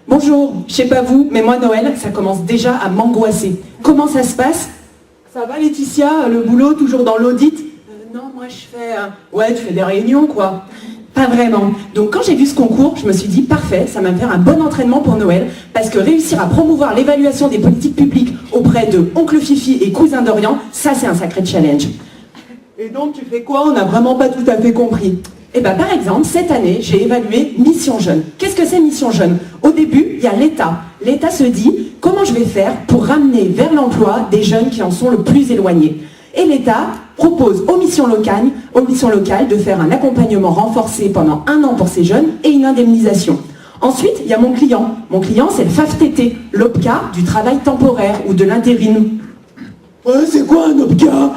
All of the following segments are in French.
Bonjour, je sais pas vous, mais moi Noël, ça commence déjà à m'angoisser. Comment ça se passe? Ça va Laetitia, le boulot, toujours dans l'audit? Non, moi je fais... Ouais, tu fais des réunions quoi. Pas vraiment. Donc quand j'ai vu ce concours, je me suis dit parfait, ça va me faire un bon entraînement pour Noël, parce que réussir à promouvoir l'évaluation des politiques publiques auprès de Oncle Fifi et Cousin Dorian, ça c'est un sacré challenge. Et donc tu fais quoi? On n'a vraiment pas tout à fait compris. Eh bien, par exemple, cette année, j'ai évalué Mission Jeune. Qu'est-ce que c'est Mission Jeune? Au début, il y a l'État. L'État se dit, comment je vais faire pour ramener vers l'emploi des jeunes qui en sont le plus éloignés? Et l'État propose aux missions locales de faire un accompagnement renforcé pendant 1 an pour ces jeunes et une indemnisation. Ensuite, il y a mon client. Mon client, c'est le FAFTT, l'OPCA du travail temporaire ou de l'intérim. C'est quoi un OPCA?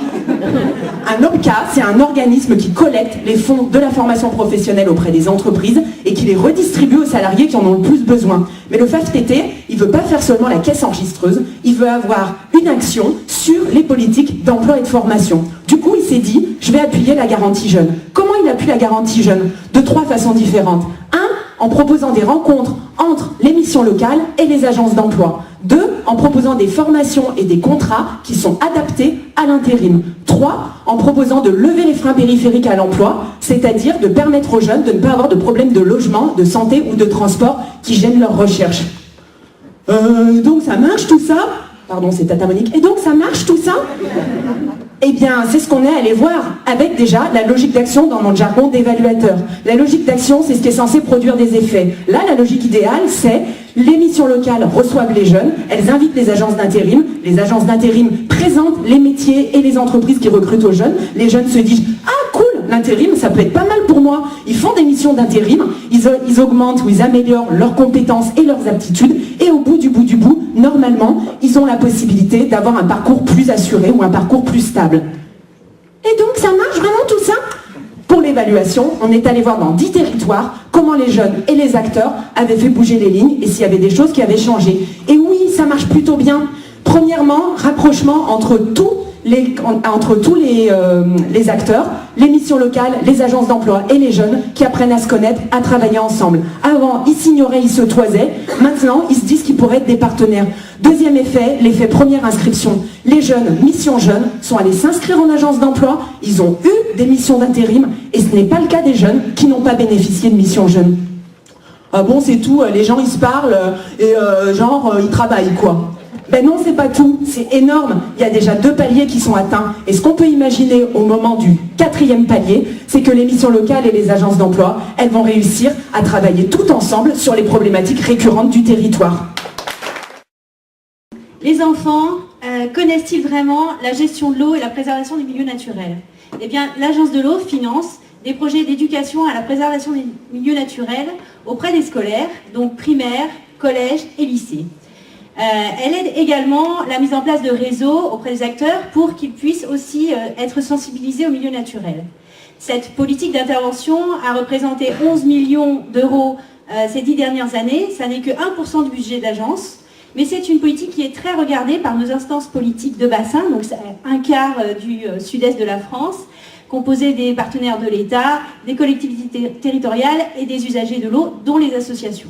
Un OPCA, c'est un organisme qui collecte les fonds de la formation professionnelle auprès des entreprises et qui les redistribue aux salariés qui en ont le plus besoin. Mais le FAFTT, il ne veut pas faire seulement la caisse enregistreuse, il veut avoir une action sur les politiques d'emploi et de formation. Du coup, il s'est dit, je vais appuyer la garantie jeune. Comment il appuie la garantie jeune? De 3 façons différentes. 1, en proposant des rencontres entre les missions locales et les agences d'emploi. 2, en proposant des formations et des contrats qui sont adaptés à l'intérim. 3, en proposant de lever les freins périphériques à l'emploi, c'est-à-dire de permettre aux jeunes de ne pas avoir de problèmes de logement, de santé ou de transport qui gênent leur recherche. Donc ça marche tout ça? Pardon, c'est Tata Monique. Et donc ça marche tout ça? Eh bien, c'est ce qu'on est allé voir avec déjà la logique d'action dans mon jargon d'évaluateur. La logique d'action, c'est ce qui est censé produire des effets. Là, la logique idéale, c'est les missions locales reçoivent les jeunes, elles invitent les agences d'intérim présentent les métiers et les entreprises qui recrutent aux jeunes. Les jeunes se disent « Ah, cool, l'intérim, ça peut être pas mal pour moi ». Ils font des missions d'intérim, ils augmentent ou ils améliorent leurs compétences et leurs aptitudes, et au bout du bout, normalement, ils ont la possibilité d'avoir un parcours plus assuré ou un parcours plus stable. Et donc, ça marche vraiment tout ça? Pour l'évaluation, on est allé voir dans 10 territoires comment les jeunes et les acteurs avaient fait bouger les lignes et s'il y avait des choses qui avaient changé. Et oui, ça marche plutôt bien. Premièrement, rapprochement entre tous les acteurs, les missions locales, les agences d'emploi et les jeunes qui apprennent à se connaître, à travailler ensemble. Avant, ils s'ignoraient, ils se toisaient. Maintenant, ils se disent qu'ils pourraient être des partenaires. Deuxième effet, l'effet première inscription. Les jeunes, missions jeunes, sont allés s'inscrire en agence d'emploi. Ils ont eu des missions d'intérim et ce n'est pas le cas des jeunes qui n'ont pas bénéficié de missions jeunes. Ah bon, c'est tout, les gens ils se parlent et ils travaillent quoi. Ben non, c'est pas tout, c'est énorme. Il y a déjà 2 paliers qui sont atteints. Et ce qu'on peut imaginer au moment du 4e palier, c'est que les missions locales et les agences d'emploi, elles vont réussir à travailler tout ensemble sur les problématiques récurrentes du territoire. Les enfants connaissent-ils vraiment la gestion de l'eau et la préservation des milieux naturels? Eh bien, l'Agence de l'eau finance des projets d'éducation à la préservation des milieux naturels auprès des scolaires, donc primaires, collèges et lycées. Elle aide également la mise en place de réseaux auprès des acteurs pour qu'ils puissent aussi être sensibilisés au milieu naturel. Cette politique d'intervention a représenté 11 millions d'euros ces 10 dernières années. Ça n'est que 1% du budget de l'agence, mais c'est une politique qui est très regardée par nos instances politiques de bassin, donc c'est un quart du sud-est de la France, composé des partenaires de l'État, des collectivités territoriales et des usagers de l'eau, dont les associations.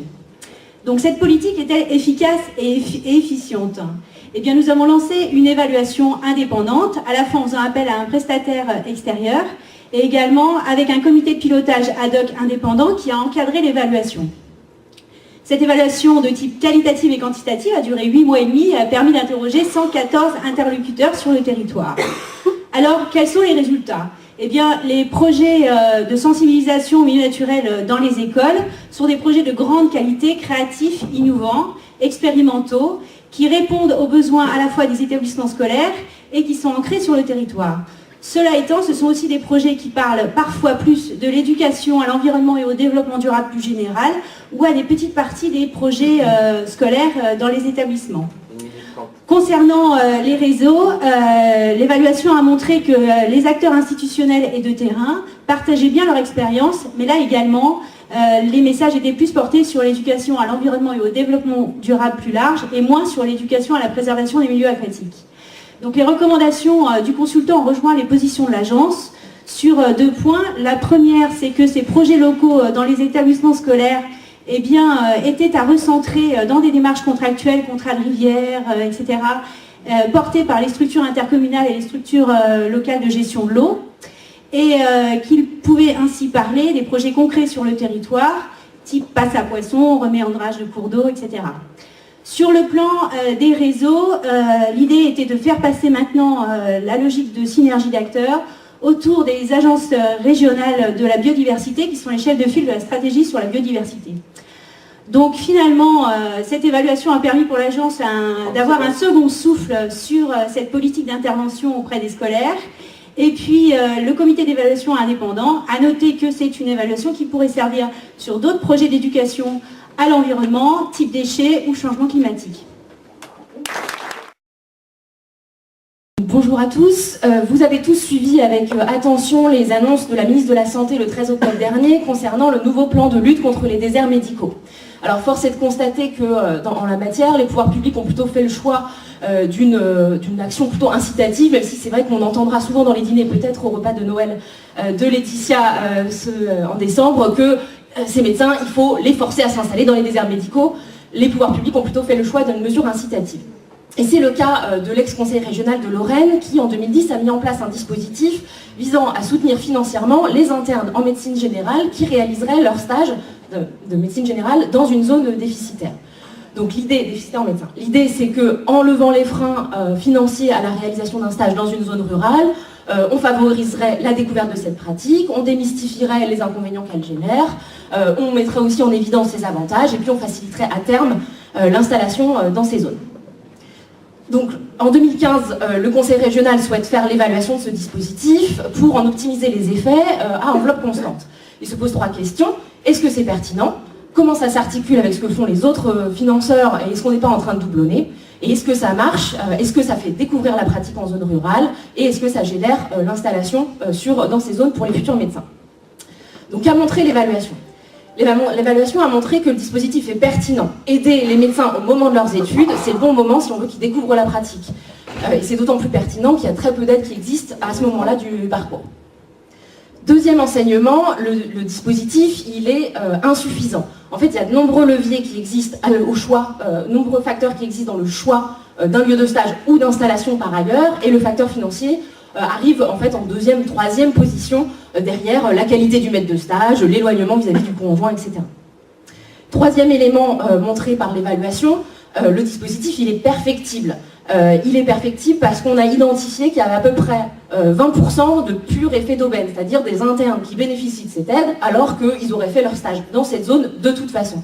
Donc cette politique est-elle efficace et efficiente? Eh bien, nous avons lancé une évaluation indépendante, à la fois en faisant appel à un prestataire extérieur et également avec un comité de pilotage ad hoc indépendant qui a encadré l'évaluation. Cette évaluation de type qualitative et quantitative a duré 8 mois et demi et a permis d'interroger 114 interlocuteurs sur le territoire. Alors, quels sont les résultats? Eh bien, les projets de sensibilisation au milieu naturel dans les écoles sont des projets de grande qualité, créatifs, innovants, expérimentaux, qui répondent aux besoins à la fois des établissements scolaires et qui sont ancrés sur le territoire. Cela étant, ce sont aussi des projets qui parlent parfois plus de l'éducation à l'environnement et au développement durable plus général ou à des petites parties des projets scolaires dans les établissements. Concernant les réseaux, l'évaluation a montré que les acteurs institutionnels et de terrain partageaient bien leur expérience, mais là également, les messages étaient plus portés sur l'éducation à l'environnement et au développement durable plus large et moins sur l'éducation à la préservation des milieux aquatiques. Donc les recommandations du consultant ont rejoint les positions de l'agence sur 2 points. La première, c'est que ces projets locaux dans les établissements scolaires était à recentrer dans des démarches contractuelles, contrats de rivière, etc., portées par les structures intercommunales et les structures locales de gestion de l'eau, et qu'il pouvait ainsi parler des projets concrets sur le territoire, type passe à poisson, reméandrage de cours d'eau, etc. Sur le plan des réseaux, l'idée était de faire passer maintenant la logique de synergie d'acteurs autour des agences régionales de la biodiversité, qui sont les chefs de file de la stratégie sur la biodiversité. Donc finalement, cette évaluation a permis pour l'agence d'avoir un second souffle sur cette politique d'intervention auprès des scolaires. Et puis le comité d'évaluation indépendant a noté que c'est une évaluation qui pourrait servir sur d'autres projets d'éducation à l'environnement, type déchets ou changement climatique. Bonjour à tous. Vous avez tous suivi avec attention les annonces de la ministre de la Santé le 13 octobre dernier concernant le nouveau plan de lutte contre les déserts médicaux. Alors force est de constater que en la matière, les pouvoirs publics ont plutôt fait le choix d'une action plutôt incitative, même si c'est vrai qu'on entendra souvent dans les dîners, peut-être au repas de Noël de Laetitia en décembre, que ces médecins, il faut les forcer à s'installer dans les déserts médicaux. Les pouvoirs publics ont plutôt fait le choix d'une mesure incitative. Et c'est le cas de l'ex-conseil régional de Lorraine qui, en 2010, a mis en place un dispositif visant à soutenir financièrement les internes en médecine générale qui réaliseraient leur stage de médecine générale dans une zone déficitaire. Donc l'idée, déficitaire en médecin, l'idée c'est qu'en levant les freins financiers à la réalisation d'un stage dans une zone rurale, on favoriserait la découverte de cette pratique, on démystifierait les inconvénients qu'elle génère, on mettrait aussi en évidence ses avantages et puis on faciliterait à terme l'installation dans ces zones. Donc en 2015, le conseil régional souhaite faire l'évaluation de ce dispositif pour en optimiser les effets à enveloppe constante. Il se pose 3 questions. Est-ce que c'est pertinent ? Comment ça s'articule avec ce que font les autres financeurs et est-ce qu'on n'est pas en train de doublonner ? Et est-ce que ça marche ? Est-ce que ça fait découvrir la pratique en zone rurale ? Et est-ce que ça génère l'installation dans ces zones pour les futurs médecins ? Donc qu'a montré l'évaluation ? L'évaluation a montré que le dispositif est pertinent. Aider les médecins au moment de leurs études, c'est le bon moment si on veut qu'ils découvrent la pratique. Et c'est d'autant plus pertinent qu'il y a très peu d'aides qui existent à ce moment-là du parcours. Deuxième enseignement, le dispositif, il est insuffisant. En fait, il y a de nombreux leviers qui existent au choix, nombreux facteurs qui existent dans le choix d'un lieu de stage ou d'installation par ailleurs, et le facteur financier arrive en fait en deuxième, troisième position derrière la qualité du maître de stage, l'éloignement vis-à-vis du conjoint, etc. Troisième élément montré par l'évaluation, le dispositif, il est perfectible. Il est perfectible parce qu'on a identifié qu'il y avait à peu près 20% de pur effet d'aubaine, c'est-à-dire des internes qui bénéficient de cette aide alors qu'ils auraient fait leur stage dans cette zone de toute façon.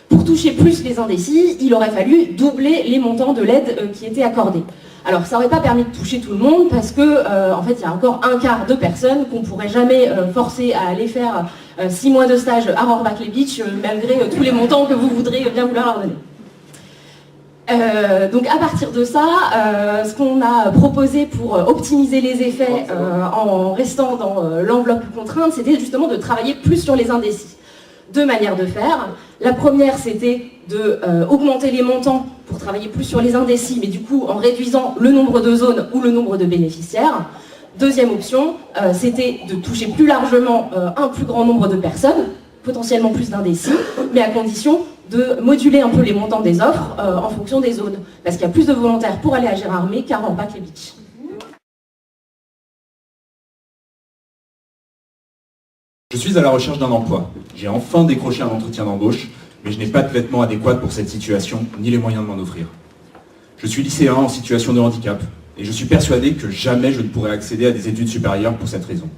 Pour toucher plus les indécis, il aurait fallu doubler les montants de l'aide qui étaient accordés. Alors ça n'aurait pas permis de toucher tout le monde parce que en fait il y a encore un quart de personnes qu'on ne pourrait jamais forcer à aller faire 6 mois de stage à Rohrbach-les-Beach malgré tous les montants que vous voudrez bien vouloir leur donner. Donc à partir de ça, ce qu'on a proposé pour optimiser les effets en restant dans l'enveloppe contrainte, c'était justement de travailler plus sur les indécis. 2 manières de faire. La première, c'était d'augmenter les montants pour travailler plus sur les indécis, mais du coup en réduisant le nombre de zones ou le nombre de bénéficiaires. Deuxième option, c'était de toucher plus largement un plus grand nombre de personnes, potentiellement plus d'indécis, mais à condition de moduler un peu les montants des offres en fonction des zones. Parce qu'il y a plus de volontaires pour aller à Gérardmer qu'à Rohrbach-les-Beach. Je suis à la recherche d'un emploi. J'ai enfin décroché un entretien d'embauche, mais je n'ai pas de vêtements adéquats pour cette situation, ni les moyens de m'en offrir. Je suis lycéen en situation de handicap, et je suis persuadé que jamais je ne pourrai accéder à des études supérieures pour cette raison.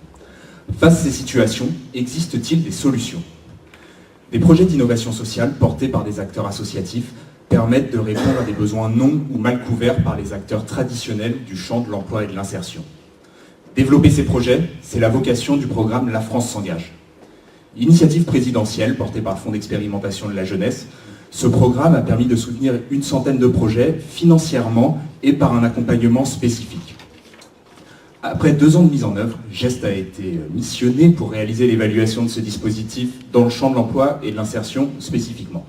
Face à ces situations, existe-t-il des solutions ? Des projets d'innovation sociale portés par des acteurs associatifs permettent de répondre à des besoins non ou mal couverts par les acteurs traditionnels du champ de l'emploi et de l'insertion. Développer ces projets, c'est la vocation du programme La France s'engage. Initiative présidentielle portée par le Fonds d'expérimentation de la jeunesse, ce programme a permis de soutenir une centaine de projets financièrement et par un accompagnement spécifique. Après 2 ans de mise en œuvre, GEST a été missionné pour réaliser l'évaluation de ce dispositif dans le champ de l'emploi et de l'insertion spécifiquement.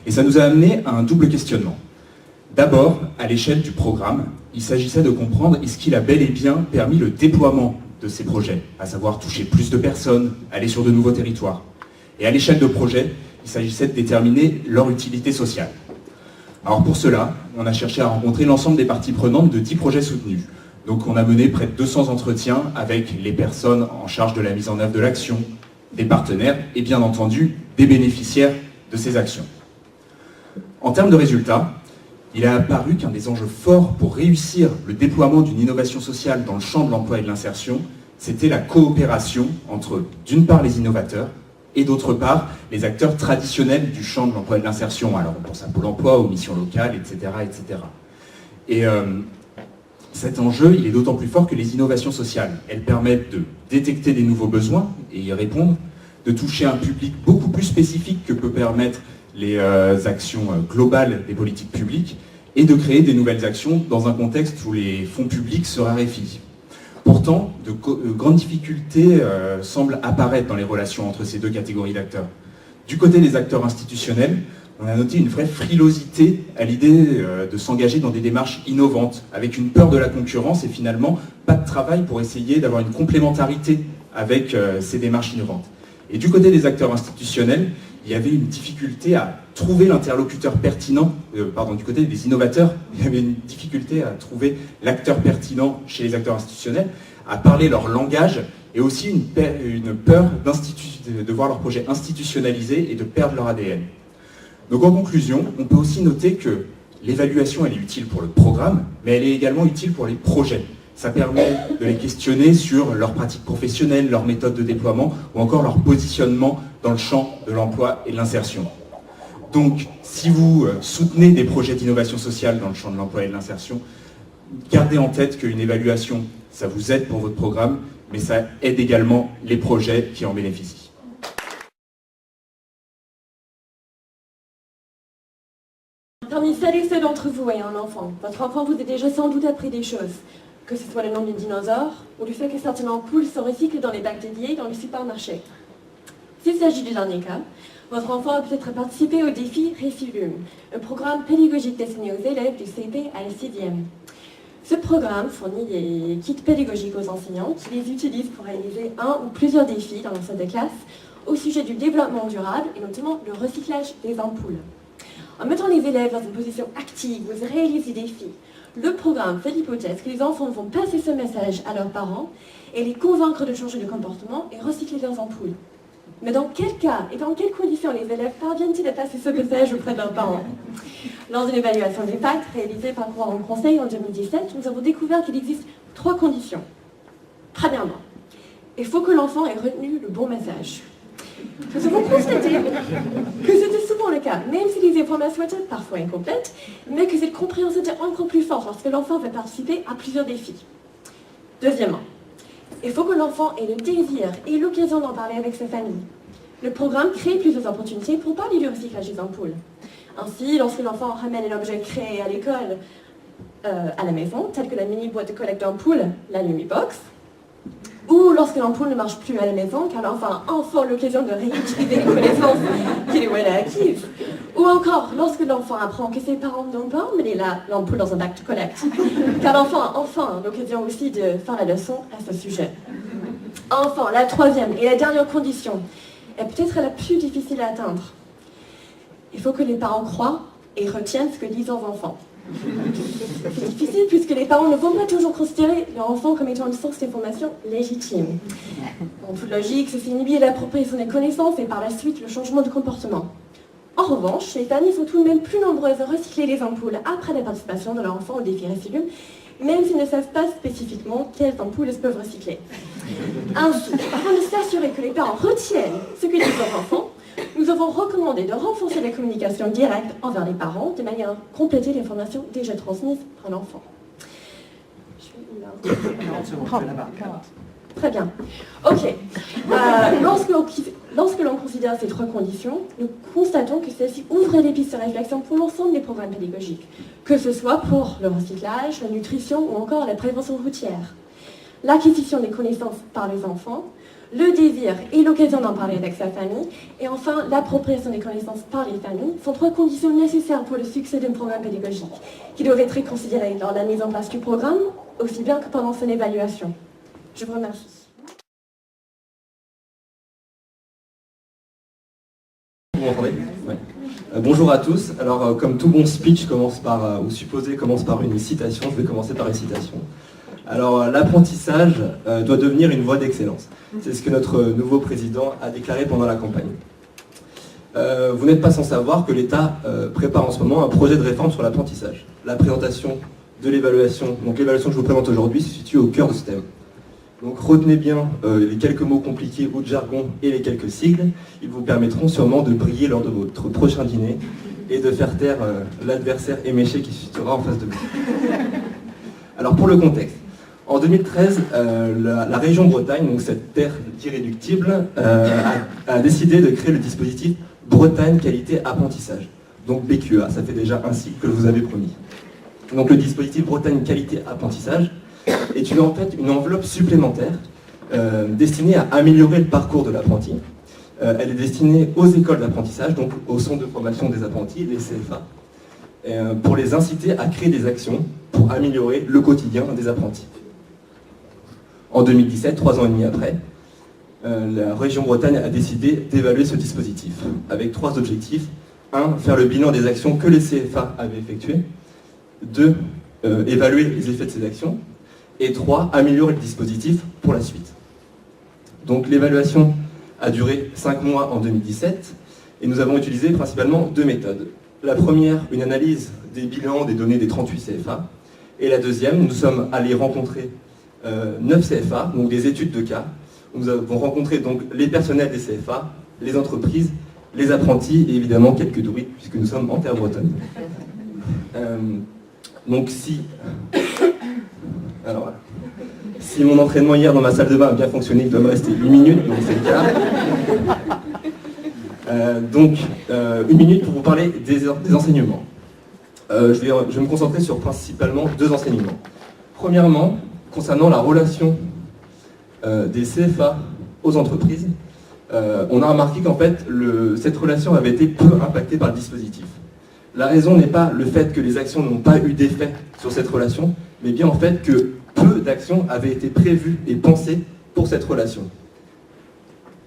Et ça nous a amené à un double questionnement. D'abord, à l'échelle du programme, il s'agissait de comprendre est-ce qu'il a bel et bien permis le déploiement de ces projets, à savoir toucher plus de personnes, aller sur de nouveaux territoires. Et à l'échelle de projet, il s'agissait de déterminer leur utilité sociale. Alors pour cela, on a cherché à rencontrer l'ensemble des parties prenantes de 10 projets soutenus. Donc on a mené près de 200 entretiens avec les personnes en charge de la mise en œuvre de l'action, des partenaires et bien entendu des bénéficiaires de ces actions. En termes de résultats, il est apparu qu'un des enjeux forts pour réussir le déploiement d'une innovation sociale dans le champ de l'emploi et de l'insertion, c'était la coopération entre, d'une part, les innovateurs et d'autre part, les acteurs traditionnels du champ de l'emploi et de l'insertion. Alors on pense à Pôle emploi, aux missions locales, etc. etc. Et cet enjeu, il est d'autant plus fort que les innovations sociales, elles permettent de détecter des nouveaux besoins et y répondre, de toucher un public beaucoup plus spécifique que peut permettre les actions globales des politiques publiques et de créer des nouvelles actions dans un contexte où les fonds publics se raréfient. Pourtant, de grandes difficultés semblent apparaître dans les relations entre ces deux catégories d'acteurs. Du côté des acteurs institutionnels, on a noté une vraie frilosité à l'idée de s'engager dans des démarches innovantes, avec une peur de la concurrence et finalement pas de travail pour essayer d'avoir une complémentarité avec ces démarches innovantes. Et du côté des acteurs institutionnels, il y avait une difficulté à trouver l'interlocuteur pertinent, du côté des innovateurs, il y avait une difficulté à trouver l'acteur pertinent chez les acteurs institutionnels, à parler leur langage, et aussi une peur de voir leur projet institutionnalisé et de perdre leur ADN. Donc en conclusion, on peut aussi noter que l'évaluation elle est utile pour le programme, mais elle est également utile pour les projets. Ça permet de les questionner sur leurs pratiques professionnelles, leurs méthodes de déploiement ou encore leur positionnement dans le champ de l'emploi et de l'insertion. Donc, si vous soutenez des projets d'innovation sociale dans le champ de l'emploi et de l'insertion, gardez en tête qu'une évaluation, ça vous aide pour votre programme, mais ça aide également les projets qui en bénéficient. Parmi celles et ceux d'entre vous ayant un enfant, votre enfant vous a déjà sans doute appris des choses, que ce soit le nom des dinosaures ou du fait que certaines ampoules sont recyclées dans les bacs dédiés dans les supermarchés. S'il s'agit du dernier cas, votre enfant a peut-être participé au défi Réfilum, un programme pédagogique destiné aux élèves du CP à la 6e. Ce programme fournit des kits pédagogiques aux enseignants qui les utilisent pour réaliser un ou plusieurs défis dans leur salle de classe au sujet du développement durable et notamment le recyclage des ampoules. En mettant les élèves dans une position active où ils réalisent des défis, le programme fait l'hypothèse que les enfants vont passer ce message à leurs parents et les convaincre de changer de comportement et recycler leurs ampoules. Mais dans quel cas et dans quelles conditions les élèves parviennent-ils à passer ce message auprès de leurs parents? Lors d'une évaluation d'impact réalisée par Courant Conseil en 2017, nous avons découvert qu'il existe 3 conditions. Premièrement, il faut que l'enfant ait retenu le bon message. Nous avons constaté que c'était souvent le cas, même si les informations étaient parfois incomplètes, mais que cette compréhension était encore plus forte lorsque l'enfant va participer à plusieurs défis. Deuxièmement, il faut que l'enfant ait le désir et l'occasion d'en parler avec sa famille. Le programme crée plusieurs opportunités pour parler du recyclage des ampoules. Ainsi, lorsque l'enfant ramène un objet créé à l'école à la maison, tel que la mini-boîte de collecte d'ampoules, la Lumibox, ou lorsque l'ampoule ne marche plus à la maison, car l'enfant a enfin l'occasion de réutiliser les connaissances qu'il a acquises. Ou encore, lorsque l'enfant apprend que ses parents n'ont pas emmené l'ampoule dans un bac de collecte, car l'enfant a enfin l'occasion aussi de faire la leçon à ce sujet. Enfin, la troisième et la dernière condition est peut-être la plus difficile à atteindre. Il faut que les parents croient et retiennent ce que disent leurs enfants. C'est difficile puisque les parents ne vont pas toujours considérer leur enfant comme étant une source d'information légitime. En toute logique, ceci inhibit l'appropriation des connaissances et par la suite le changement de comportement. En revanche, les familles sont tout de même plus nombreuses à recycler les ampoules après la participation de leur enfant au défi Réfilum, même s'ils ne savent pas spécifiquement quelles ampoules elles peuvent recycler. Ainsi, afin de s'assurer que les parents retiennent ce que disent leurs enfants, nous avons recommandé de renforcer la communication directe envers les parents de manière à compléter l'information déjà transmise par l'enfant. Très bien. Ok. Lorsque l'on considère ces 3 conditions, nous constatons que celles-ci ouvrent des pistes de réflexion pour l'ensemble des programmes pédagogiques, que ce soit pour le recyclage, la nutrition ou encore la prévention routière. L'acquisition des connaissances par les enfants, le désir et l'occasion d'en parler avec sa famille, et enfin l'appropriation des connaissances par les familles, sont 3 conditions nécessaires pour le succès d'un programme pédagogique, qui doivent être considérées lors de la mise en place du programme, aussi bien que pendant son évaluation. Je vous remercie. m'entendez? Ouais. Bonjour à tous. Alors, comme tout bon speech commence par, ou supposé commence par une citation, je vais commencer par une citation. Alors, l'apprentissage doit devenir une voie d'excellence. C'est ce que notre nouveau président a déclaré pendant la campagne. Vous n'êtes pas sans savoir que l'État prépare en ce moment un projet de réforme sur l'apprentissage. La présentation de l'évaluation, donc l'évaluation que je vous présente aujourd'hui, se situe au cœur de ce thème. Donc retenez bien les quelques mots compliqués ou de jargon et les quelques sigles. Ils vous permettront sûrement de briller lors de votre prochain dîner et de faire taire l'adversaire éméché qui se situera en face de vous. Alors pour le contexte, en 2013, la région Bretagne, donc cette terre d'irréductible, a décidé de créer le dispositif Bretagne Qualité Apprentissage. Donc BQA, ça fait déjà un cycle que je vous avais promis. Donc le dispositif Bretagne Qualité Apprentissage est en fait une enveloppe supplémentaire destinée à améliorer le parcours de l'apprenti. Elle est destinée aux écoles d'apprentissage, donc aux centres de formation des apprentis, les CFA, pour les inciter à créer des actions pour améliorer le quotidien des apprentis. En 2017, 3 ans et demi après, la région Bretagne a décidé d'évaluer ce dispositif avec 3 objectifs. 1. Faire le bilan des actions que les CFA avaient effectuées. 2. Évaluer les effets de ces actions. Et 3. Améliorer le dispositif pour la suite. Donc l'évaluation a duré 5 mois en 2017 et nous avons utilisé principalement 2 méthodes. La première, une analyse des bilans des données des 38 CFA. Et la deuxième, nous sommes allés rencontrer 9 CFA, donc des études de cas. Nous avons rencontré donc les personnels des CFA, les entreprises, les apprentis et évidemment quelques druides puisque nous sommes en terre bretonne. Donc si mon entraînement hier dans ma salle de bain a bien fonctionné, il doit me rester 8 minutes, donc c'est le cas. 1 minute pour vous parler des enseignements. Je vais me concentrer sur principalement 2 enseignements. Premièrement, concernant la relation des CFA aux entreprises, on a remarqué qu'en fait, cette relation avait été peu impactée par le dispositif. La raison n'est pas le fait que les actions n'ont pas eu d'effet sur cette relation, mais bien en fait que peu d'actions avaient été prévues et pensées pour cette relation.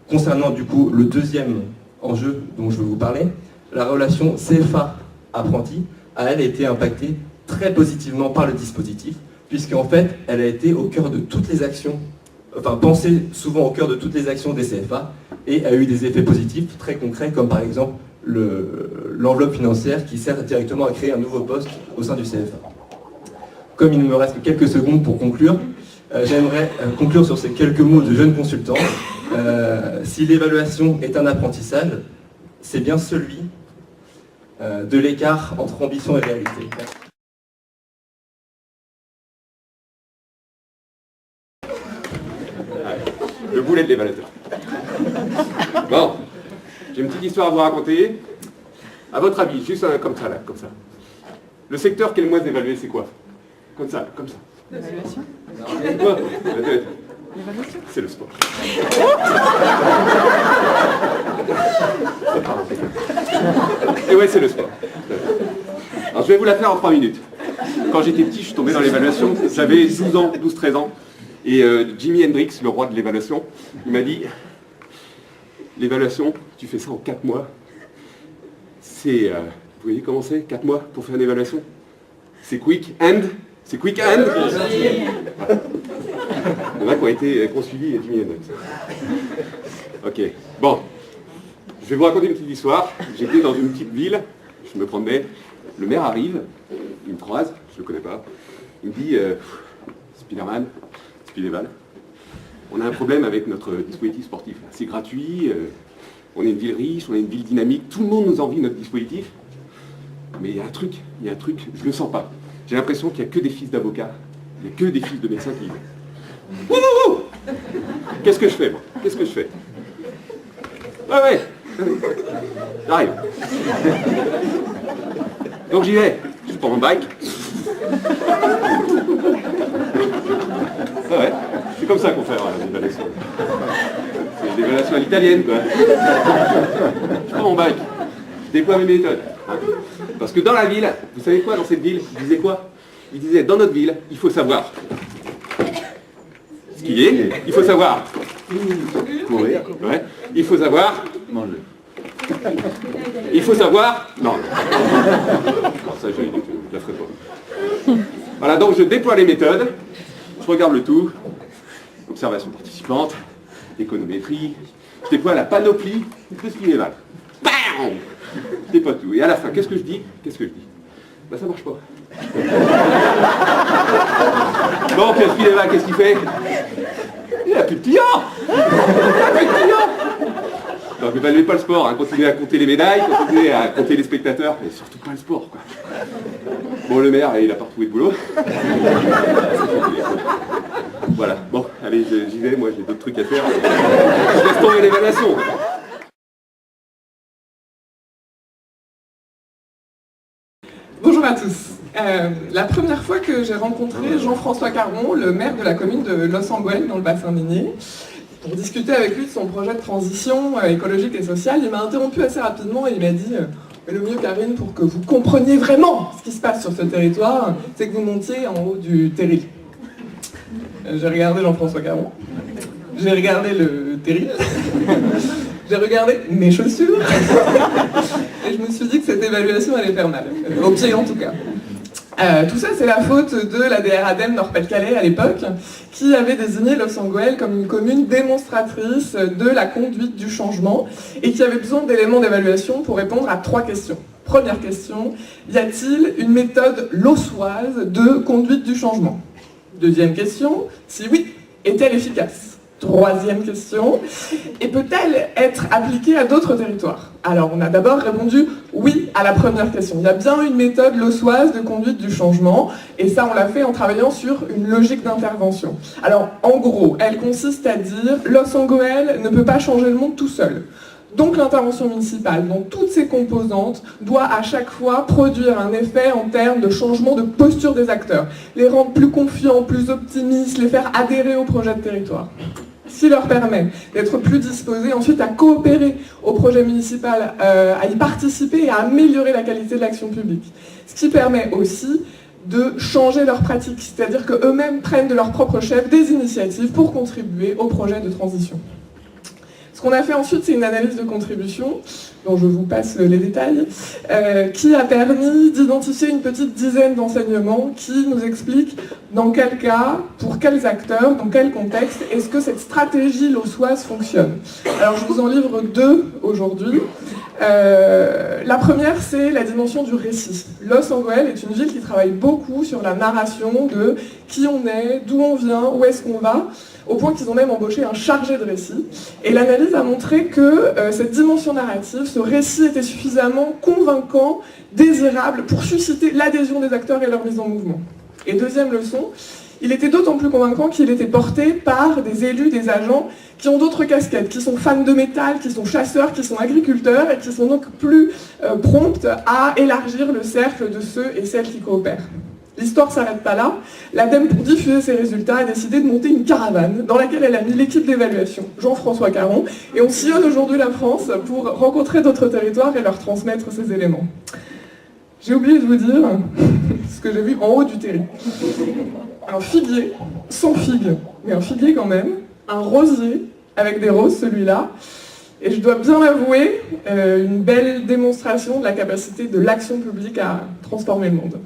Concernant du coup le deuxième enjeu dont je veux vous parler, la relation CFA-apprenti a elle été impactée très positivement par le dispositif, puisqu'en fait elle a été au cœur de toutes les actions, enfin pensée souvent au cœur de toutes les actions des CFA, et a eu des effets positifs très concrets, comme par exemple l'enveloppe financière qui sert directement à créer un nouveau poste au sein du CFA. Comme il ne me reste que quelques secondes pour conclure, j'aimerais conclure sur ces quelques mots de jeune consultant. Si l'évaluation est un apprentissage, c'est bien celui de l'écart entre ambition et réalité. Le boulet de l'évaluateur. Bon, j'ai une petite histoire à vous raconter. À votre avis, juste comme ça, là, comme ça. Le secteur qui est le moins évalué, c'est quoi? Comme ça, comme ça. L'évaluation. Quoi? L'évaluation. C'est le sport. Et ouais, c'est le sport. Alors, je vais vous la faire en 3 minutes. Quand j'étais petit, je suis tombé dans l'évaluation. J'avais 12 ans, 12-13 ans. Et Jimi Hendrix, le roi de l'évaluation, il m'a dit l'évaluation, tu fais ça en 4 mois. C'est, vous voyez comment c'est, 4 mois pour faire une évaluation? C'est quick and. C'est quick and. Il y en a qui ont été suivis Jimi Hendrix. Ok, bon. Je vais vous raconter une petite histoire. J'étais dans une petite ville, je me promenais, le maire arrive, il me croise, je ne le connais pas, il me dit Spiderman, Spideval, on a un problème avec notre dispositif sportif. C'est gratuit, on est une ville riche, on est une ville dynamique, tout le monde nous envie notre dispositif. Mais il y a un truc, je le sens pas. J'ai l'impression qu'il n'y a que des fils d'avocats, il n'y a que des fils de médecins qui y vont. Qu'est-ce que je fais, moi? Qu'est-ce que je fais? Ouais, j'arrive. Donc j'y vais, je prends mon bike. Ouais, c'est comme ça qu'on fait l'évaluation. C'est l'évaluation à l'italienne, quoi. Je prends mon bike, je déploie mes méthodes. Parce que dans la ville, vous savez quoi, dans cette ville, il disait quoi? Il disait, dans notre ville, il faut savoir skier, il faut savoir courir, ouais. Il faut savoir manger. Il faut savoir... Non. Non, ça, je la ferai pas. Voilà, donc je déploie les méthodes, je regarde le tout, observation participante, économétrie, je déploie la panoplie de ce qui m'évade. Bam! Je déploie tout. Et à la fin, qu'est-ce que je dis? Bah ça marche pas. Donc, Spielberg, qu'est-ce qu'il fait? Il n'a plus de clients. Donc, n'évaluez pas le sport, hein. Continuez à compter les médailles, continuez à compter les spectateurs, mais surtout pas le sport, quoi. Bon, le maire, il n'a pas retrouvé de boulot. Voilà, bon, allez, j'y vais, moi j'ai d'autres trucs à faire. Je laisse tomber l'évaluation. Bonjour à tous. La première fois que j'ai rencontré Jean-François Caron, le maire de la commune de Los Angeles dans le bassin minier, pour discuter avec lui de son projet de transition écologique et sociale, il m'a interrompu assez rapidement et il m'a dit le mieux, Karine, pour que vous compreniez vraiment ce qui se passe sur ce territoire, c'est que vous montiez en haut du terril. J'ai regardé Jean-François Caron, j'ai regardé le terril, j'ai regardé mes chaussures, et je me suis dit que cette évaluation allait faire mal, au pied en tout cas. Tout ça, c'est la faute de la DRADEM Nord-Pas-de-Calais à l'époque, qui avait désigné Los Angeles comme une commune démonstratrice de la conduite du changement et qui avait besoin d'éléments d'évaluation pour répondre à 3 questions. Première question, y a-t-il une méthode lossoise de conduite du changement? Deuxième question, si oui, est-elle efficace? Troisième question, et peut-elle être appliquée à d'autres territoires? Alors, on a d'abord répondu oui à la première question. Il y a bien une méthode lossoise de conduite du changement, et ça, on l'a fait en travaillant sur une logique d'intervention. Alors, en gros, elle consiste à dire Los Angeles ne peut pas changer le monde tout seul. Donc l'intervention municipale, dans toutes ses composantes, doit à chaque fois produire un effet en termes de changement de posture des acteurs, les rendre plus confiants, plus optimistes, les faire adhérer au projet de territoire. Ce qui leur permet d'être plus disposés ensuite à coopérer au projet municipal, à y participer et à améliorer la qualité de l'action publique. Ce qui permet aussi de changer leurs pratiques, c'est-à-dire qu'eux-mêmes prennent de leur propre chef des initiatives pour contribuer au projet de transition. Ce qu'on a fait ensuite, c'est une analyse de contribution, dont je vous passe les détails, qui a permis d'identifier une petite dizaine d'enseignements qui nous expliquent dans quel cas, pour quels acteurs, dans quel contexte, est-ce que cette stratégie lossoise fonctionne. Alors je vous en livre 2 aujourd'hui. La première, c'est la dimension du récit. Los Angeles est une ville qui travaille beaucoup sur la narration de qui on est, d'où on vient, où est-ce qu'on va, au point qu'ils ont même embauché un chargé de récit. Et l'analyse a montré que cette dimension narrative, ce récit était suffisamment convaincant, désirable, pour susciter l'adhésion des acteurs et leur mise en mouvement. Et deuxième leçon, il était d'autant plus convaincant qu'il était porté par des élus, des agents qui ont d'autres casquettes, qui sont fans de métal, qui sont chasseurs, qui sont agriculteurs et qui sont donc plus promptes à élargir le cercle de ceux et celles qui coopèrent. L'histoire ne s'arrête pas là. L'ADEME, pour diffuser ses résultats, a décidé de monter une caravane dans laquelle elle a mis l'équipe d'évaluation, Jean-François Caron, et on sillonne aujourd'hui la France pour rencontrer d'autres territoires et leur transmettre ces éléments. J'ai oublié de vous dire ce que j'ai vu en haut du terri. Un figuier, sans figue, mais un figuier quand même, un rosier, avec des roses celui-là, et je dois bien avouer, une belle démonstration de la capacité de l'action publique à transformer le monde.